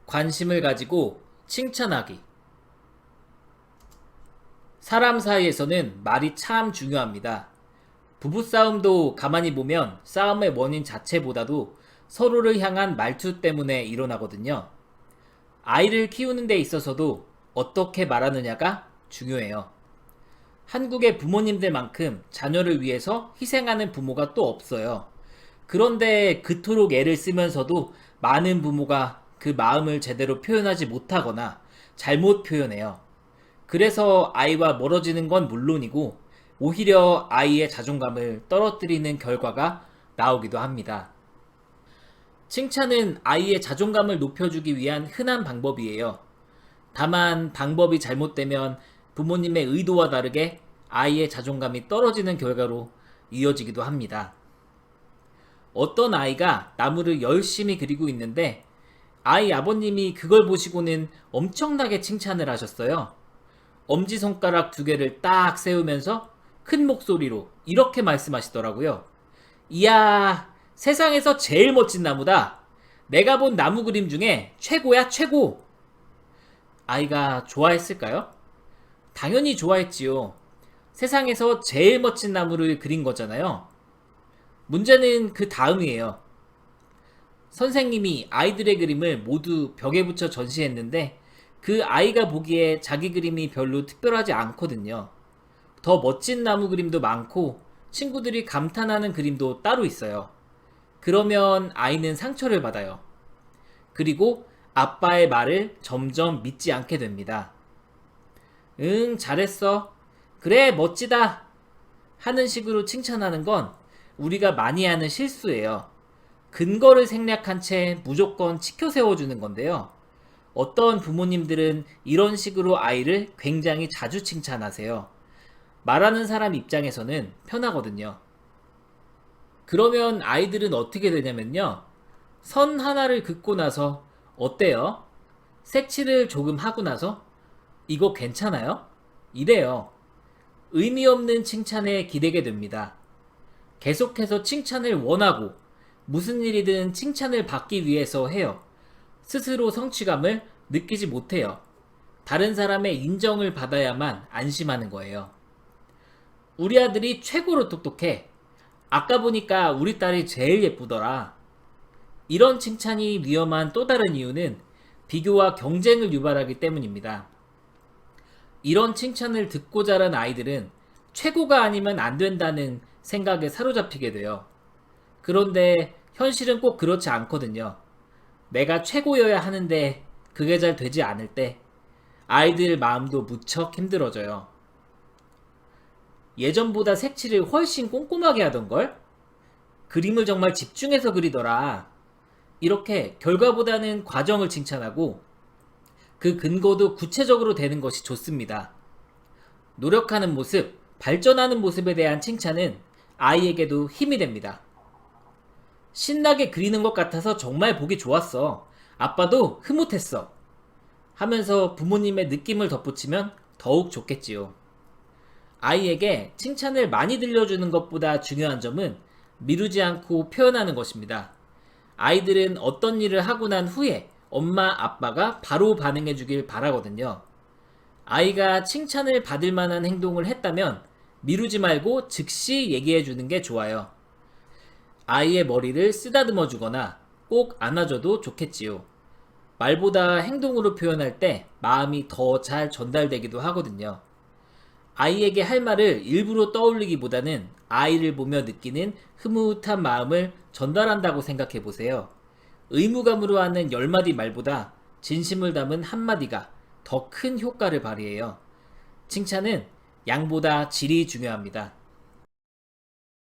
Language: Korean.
관심을 가지고 칭찬하기. 사람 사이에서는 말이 참 중요합니다. 부부싸움도 가만히 보면 싸움의 원인 자체보다도 서로를 향한 말투 때문에 일어나거든요. 아이를 키우는 데 있어서도 어떻게 말하느냐가 중요해요. 한국의 부모님들만큼 자녀를 위해서 희생하는 부모가 또 없어요. 그런데 그토록 애를 쓰면서도 많은 부모가 그 마음을 제대로 표현하지 못하거나 잘못 표현해요. 그래서 아이와 멀어지는 건 물론이고 오히려 아이의 자존감을 떨어뜨리는 결과가 나오기도 합니다. 칭찬은 아이의 자존감을 높여주기 위한 흔한 방법이에요. 다만 방법이 잘못되면 부모님의 의도와 다르게 아이의 자존감이 떨어지는 결과로 이어지기도 합니다. 어떤 아이가 나무를 열심히 그리고 있는데 아이 아버님이 그걸 보시고는 엄청나게 칭찬을 하셨어요. 엄지손가락 두 개를 딱 세우면서 큰 목소리로 이렇게 말씀하시더라고요. 이야, 세상에서 제일 멋진 나무다. 내가 본 나무 그림 중에 최고야, 최고. 아이가 좋아했을까요? 당연히 좋아했지요. 세상에서 제일 멋진 나무를 그린 거잖아요. 문제는 그 다음이에요. 선생님이 아이들의 그림을 모두 벽에 붙여 전시했는데 그 아이가 보기에 자기 그림이 별로 특별하지 않거든요. 더 멋진 나무 그림도 많고 친구들이 감탄하는 그림도 따로 있어요. 그러면 아이는 상처를 받아요. 그리고 아빠의 말을 점점 믿지 않게 됩니다. 응, 잘했어. 그래, 멋지다. 하는 식으로 칭찬하는 건 우리가 많이 하는 실수예요. 근거를 생략한 채 무조건 치켜 세워주는 건데요. 어떤 부모님들은 이런 식으로 아이를 굉장히 자주 칭찬하세요. 말하는 사람 입장에서는 편하거든요. 그러면 아이들은 어떻게 되냐면요. 선 하나를 긋고 나서 어때요? 색칠을 조금 하고 나서 이거 괜찮아요? 이래요. 의미 없는 칭찬에 기대게 됩니다. 계속해서 칭찬을 원하고 무슨 일이든 칭찬을 받기 위해서 해요. 스스로 성취감을 느끼지 못해요. 다른 사람의 인정을 받아야만 안심하는 거예요. 우리 아들이 최고로 똑똑해. 아까 보니까 우리 딸이 제일 예쁘더라. 이런 칭찬이 위험한 또 다른 이유는 비교와 경쟁을 유발하기 때문입니다. 이런 칭찬을 듣고 자란 아이들은 최고가 아니면 안 된다는 생각에 사로잡히게 돼요. 그런데 현실은 꼭 그렇지 않거든요. 내가 최고여야 하는데 그게 잘 되지 않을 때 아이들 마음도 무척 힘들어져요. 예전보다 색칠을 훨씬 꼼꼼하게 하던걸? 그림을 정말 집중해서 그리더라. 이렇게 결과보다는 과정을 칭찬하고 그 근거도 구체적으로 되는 것이 좋습니다. 노력하는 모습, 발전하는 모습에 대한 칭찬은 아이에게도 힘이 됩니다. 신나게 그리는 것 같아서 정말 보기 좋았어. 아빠도 흐뭇했어. 하면서 부모님의 느낌을 덧붙이면 더욱 좋겠지요. 아이에게 칭찬을 많이 들려주는 것보다 중요한 점은 미루지 않고 표현하는 것입니다. 아이들은 어떤 일을 하고 난 후에 엄마, 아빠가 바로 반응해 주길 바라거든요. 아이가 칭찬을 받을 만한 행동을 했다면 미루지 말고 즉시 얘기해 주는 게 좋아요. 아이의 머리를 쓰다듬어 주거나 꼭 안아줘도 좋겠지요. 말보다 행동으로 표현할 때 마음이 더 잘 전달되기도 하거든요. 아이에게 할 말을 일부러 떠올리기보다는 아이를 보며 느끼는 흐뭇한 마음을 전달한다고 생각해 보세요. 의무감으로 하는 10마디 말보다 진심을 담은 한마디가 더 큰 효과를 발휘해요. 칭찬은 양보다 질이 중요합니다.